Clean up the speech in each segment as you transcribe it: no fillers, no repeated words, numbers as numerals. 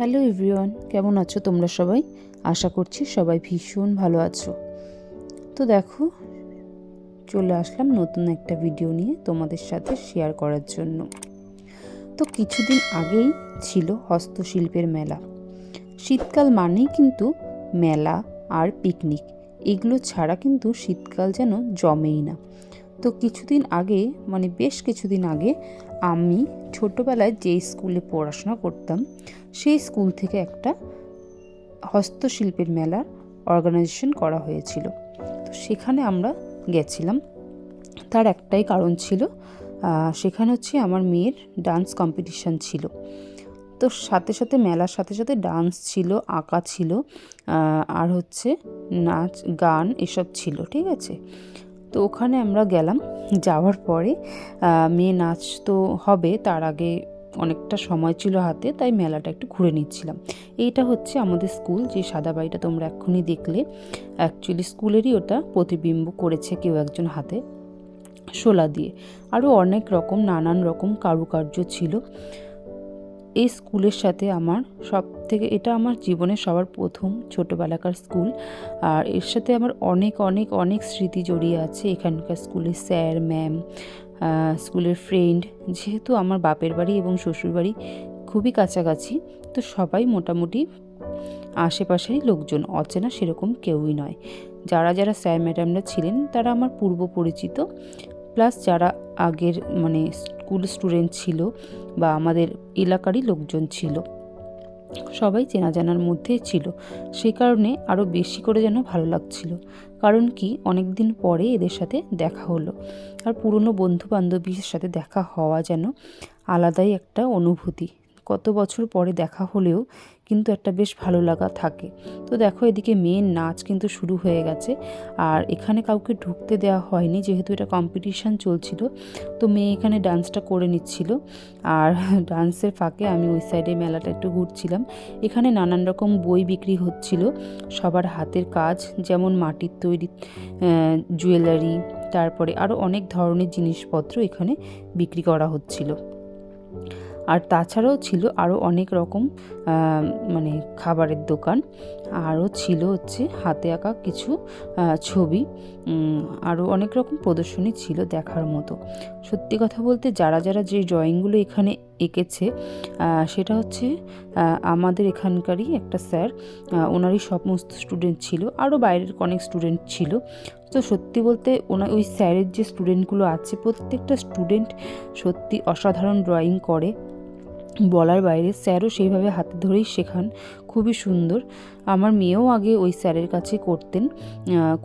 Hello everyone, কেমন আছো তোমরা সবাই? আশা করছি সবাই ভীষণ ভালো আছো। তো দেখো, চলে আসলাম নতুন একটা ভিডিও নিয়ে তোমাদের সাথে শেয়ার করার জন্য। তো কিছুদিন আগেই ছিল হস্তশিল্পের মেলা। শীতকাল মানেই কিন্তু মেলা আর পিকনিক, এগুলো ছাড়া কিন্তু শীতকাল যেন জমেই না। তো কিছুদিন আগে, মানে বেশ কিছুদিন আগে, আমি ছোটোবেলায় যেই স্কুলে পড়াশোনা করতাম সেই স্কুল থেকে একটা হস্তশিল্পের মেলার অর্গানাইজেশন করা হয়েছিল। তো সেখানে আমরা গেছিলাম। তার একটাই কারণ ছিল, সেখানে হচ্ছে আমার মেয়ের ডান্স কম্পিটিশান ছিল। তো সাথে সাথে মেলার সাথে সাথে ডান্স ছিল, আঁকা ছিল, আর হচ্ছে নাচ গান এসব ছিল, ঠিক আছে। তো ওখানে আমরা গেলাম। যাওয়ার পরে মেয়ে নাচ তো হবে, তার আগে অনেকটা সময় ছিল হাতে, তাই মেলাটা একটু ঘুরে নিচ্ছিলাম। এইটা হচ্ছে আমাদের স্কুল, যে সাদা বাড়িটা তোমরা এক্ষুনি দেখলে, অ্যাকচুয়ালি স্কুলেরই ওটা প্রতিবিম্ব করেছে কেউ একজন হাতে শোলা দিয়ে। আরও অনেক রকম নানান রকম কারুকার্য ছিল। এই স্কুলের সাথে আমার সব থেকে, এটা আমার জীবনের সবার প্রথম ছোটোবেলাকার স্কুল, আর এর সাথে আমার অনেক অনেক অনেক স্মৃতি জড়িয়ে আছে। এখানকার স্কুলের স্যার ম্যাম, স্কুলের ফ্রেন্ড, যেহেতু আমার বাপের বাড়ি এবং শ্বশুর বাড়ি খুবই কাছাকাছি, তো সবাই মোটামুটি আশেপাশেরই লোকজন, অচেনা সেরকম কেউই নয়। যারা যারা স্যার ম্যাডামরা ছিলেন তারা আমার পূর্ব পরিচিত, প্লাস যারা আগের মানে স্কুল স্টুডেন্ট ছিল বা আমাদের এলাকারই লোকজন ছিল, সবাই চেনা জানার মধ্যে ছিল। সেই কারণে আরও বেশি করে যেন ভালো লাগছিল। কারণ কি, অনেক দিন পরে এদের সাথে দেখা হলো, আর পুরনো বন্ধু বান্ধবীর সাথে দেখা হওয়া যেন আলাদাই একটা অনুভূতি। কত বছর পরে দেখা হলেও কিন্তু একটা বেশ ভালো লাগা থাকে। তো দেখো, এদিকে মেয়ের নাচ কিন্তু শুরু হয়ে গেছে, আর এখানে কাউকে ঢুকতে দেওয়া হয়নি, যেহেতু এটা কম্পিটিশান চলছিল। তো মেয়ে এখানে ডান্সটা করে নিচ্ছিল, আর ডান্সের ফাঁকে আমি ওই সাইডে মেলাটা একটু ঘুরছিলাম। এখানে নানান রকম বই বিক্রি হচ্ছিল, সবার হাতের কাজ, যেমন মাটির তৈরি জুয়েলারি, তারপরে আরও অনেক ধরনের জিনিসপত্র এখানে বিক্রি করা হচ্ছিল। আর তাছাড়াও ছিল আরও অনেক রকম মানে খাবারের দোকান, আরও ছিল হচ্ছে হাতে আঁকা কিছু ছবি, আরও অনেক রকম প্রদর্শনী ছিল দেখার মতো। সত্যি কথা বলতে, যারা যারা যে ড্রয়িংগুলো এখানে এঁকেছে, সেটা হচ্ছে আমাদের এখানকারই একটা স্যার, ওনারই সমস্ত স্টুডেন্ট ছিল, আরও বাইরের অনেক স্টুডেন্ট ছিল। তো সত্যি বলতে ওই স্যারের যে স্টুডেন্টগুলো আছে, প্রত্যেকটা স্টুডেন্ট সত্যি অসাধারণ ড্রয়িং করে, বলার বাইরে। স্যারও সেইভাবে হাতে ধরেই শেখান, খুবই সুন্দর। আমার মেয়েও আগে ওই স্যারের কাছে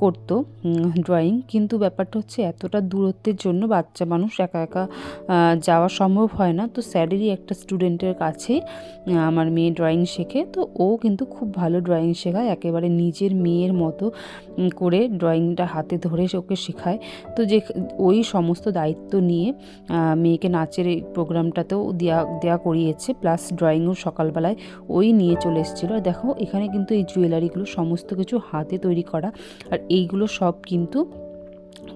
করতো ড্রয়িং, কিন্তু ব্যাপারটা হচ্ছে এতটা দূরত্বের জন্য বাচ্চা মানুষ একা একা যাওয়া সম্ভব হয় না। তো স্যারেরই একটা স্টুডেন্টের কাছে আমার মেয়ে ড্রয়িং শেখে। তো ও কিন্তু খুব ভালো ড্রয়িং শেখায়, একেবারে নিজের মেয়ের মতো করে ড্রয়িংটা হাতে ধরে ওকে শেখায়। তো যে ওই সমস্ত দায়িত্ব নিয়ে মেয়েকে নাচের এই প্রোগ্রামটাতেও দেয়া করিয়েছে, প্লাস ড্রয়িংও সকালবেলায় ওই নিয়ে চলে এসেছিলো। দেখো, এখানে কিন্তু এই জুয়েলারিগুলো সমস্ত কিছু হাতে তৈরি করা, আর এইগুলো সব কিন্তু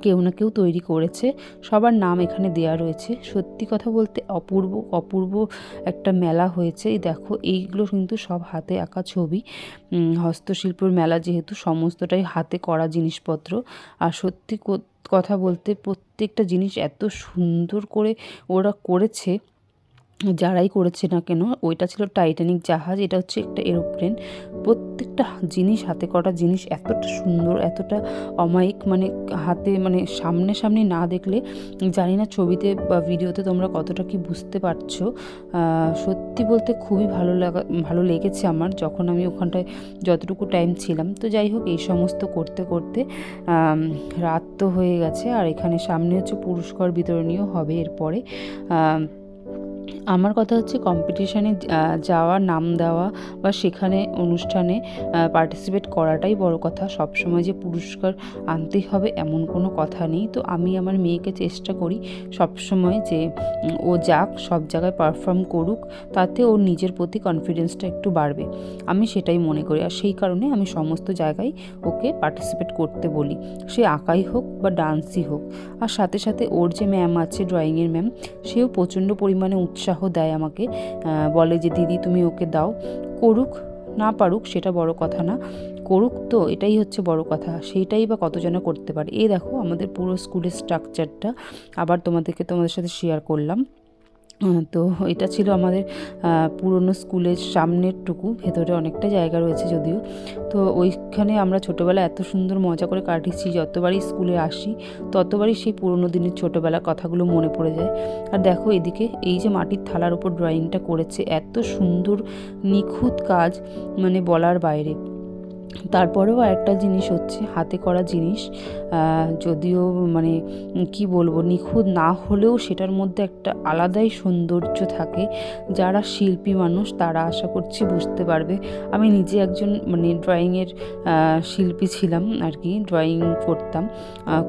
কেউ না কেউ তৈরি করেছে, সবার নাম এখানে দেয়া রয়েছে। সত্যি কথা বলতে অপূর্ব অপূর্ব একটা মেলা হয়েছে। এই দেখো, এইগুলো কিন্তু সব হাতে আঁকা ছবি। হস্তশিল্পের মেলা যেহেতু, সমস্তটাই হাতে করা জিনিসপত্র। আর সত্যি কথা বলতে, প্রত্যেকটা জিনিস এত সুন্দর করে ওরা করেছে, যারাই করেছে না কেন। ওইটা ছিল টাইটানিক জাহাজ, এটা হচ্ছে একটা এরোপ্লেন। প্রত্যেকটা জিনিস, হাতে করা জিনিস এতটা সুন্দর, এতটা অমায়িক, মানে হাতে, মানে সামনে সামনে না দেখলে জানি না ছবিতে বা ভিডিওতে তোমরা কতটা কি বুঝতে পারছো। সত্যি বলতে খুবই ভালো লেগেছে আমার, যখন আমি ওখানটায় যতটুকু টাইম ছিলাম। তো যাই হোক, এই সমস্ত করতে করতে রাত তো হয়ে গেছে, আর এখানে সামনে হচ্ছে পুরস্কার বিতরণীয় হবে এরপরে। আমার কথা হচ্ছে, কম্পিটিশানে যাওয়া, নাম দেওয়া বা সেখানে অনুষ্ঠানে পার্টিসিপেট করাটাই বড় কথা। সবসময় যে পুরস্কার আনতেই হবে এমন কোনো কথা নেই। তো আমি আমার মেয়েকে চেষ্টা করি সবসময় যে ও যাক, সব জায়গায় পারফর্ম করুক, তাতে ওর নিজের প্রতি কনফিডেন্সটা একটু বাড়বে, আমি সেটাই মনে করি। আর সেই কারণে আমি সমস্ত জায়গায় ওকে পার্টিসিপেট করতে বলি, সে আঁকাই হোক বা ডান্সই হোক। আর সাথে সাথে ওর যে ম্যাম আছে, ড্রয়িংয়ের ম্যাম, সেও প্রচণ্ড পরিমাণে উৎসাহ দেয় আমাকে, বলে যে দিদি তুমি ওকে দাও, করুক না পারুক সেটা বড় কথা না, করুক তো এটাই হচ্ছে বড় কথা, সেইটাই বা কতজনে করতে পারে। এই দেখো আমাদের পুরো স্কুলের স্ট্রাকচারটা আবার তোমাদের সাথে শেয়ার করলাম। তো এটা ছিল আমাদের পুরনো স্কুলের সামনেরটুকু, ভেতরে অনেকটা জায়গা রয়েছে যদিও। তো ওইখানে আমরা ছোটোবেলা এত সুন্দর মজা করে কাটিয়েছি, যতবারই স্কুলে আসি ততবারই সেই পুরনো দিনের ছোটোবেলার কথাগুলো মনে পড়ে যায়। আর দেখো এদিকে এই যে মাটির থালার উপর ড্রয়িংটা করেছে, এত সুন্দর নিখুঁত কাজ, মানে বলার বাইরে। তারপরেও আরেকটা জিনিস হচ্ছে হাতে করা জিনিস, যদিও মানে কি বলবো, নিখুঁত না হলেও সেটার মধ্যে একটা আলাদাই সৌন্দর্য থাকে। যারা শিল্পী মানুষ তারা আশা করছি বুঝতে পারবে। আমি নিজে একজন মানে ড্রয়িংয়ের শিল্পী ছিলাম আর কি, ড্রয়িং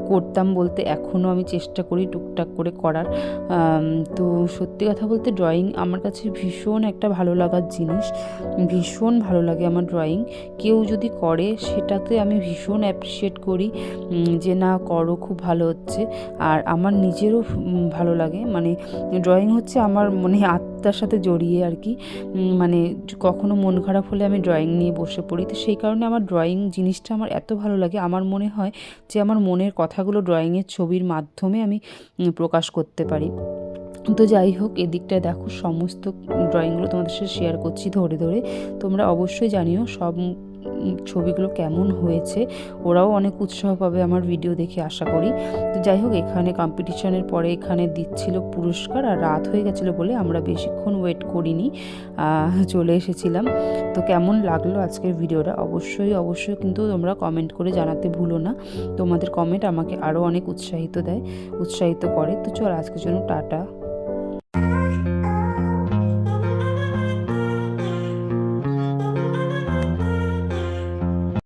করতাম বলতে এখনও আমি চেষ্টা করি টুকটাক করে করার। তো সত্যি কথা বলতে ড্রয়িং আমার কাছে ভীষণ একটা ভালো লাগার জিনিস, ভীষণ ভালো লাগে আমার ড্রয়িং। কেউ যদি করে সেটাতে আমি ভীষণ অ্যাপ্রিসিয়েট করি যে না করো, খুব ভালো হচ্ছে। আর আমার নিজেরও ভালো লাগে, মানে ড্রয়িং হচ্ছে আমার মানে আত্মার সাথে জড়িয়ে আর কি। মানে কখনো মন খারাপ হলে আমি ড্রয়িং নিয়ে বসে পড়ি। তো সেই কারণে আমার ড্রয়িং জিনিসটা আমার এত ভালো লাগে। আমার মনে হয় যে আমার মনের কথাগুলো ড্রয়িংয়ের ছবির মাধ্যমে আমি প্রকাশ করতে পারি। তো যাই হোক, এদিকটায় দেখো সমস্ত ড্রয়িংগুলো তোমাদের সাথে শেয়ার করছি ধরে ধরে। তোমরা অবশ্যই জানিও সব ছবিগুলো কেমন হয়েছে, ওরাও অনেক উৎসাহ পাবে আমার ভিডিও দেখে আশা করি। তো যাই হোক, এখানে কম্পিটিশনের পরে এখানে দিচ্ছিল পুরস্কার, আর রাত হয়ে গেছিলো বলে আমরা বেশিক্ষণ ওয়েট করিনি, চলে এসেছিলাম। তো কেমন লাগলো আজকের ভিডিওটা অবশ্যই কিন্তু তোমরা কমেন্ট করে জানাতে ভুলো না। তোমাদের কমেন্ট আমাকে আরও অনেক উৎসাহিত করে। তো চল আজকের জন্য টাটা।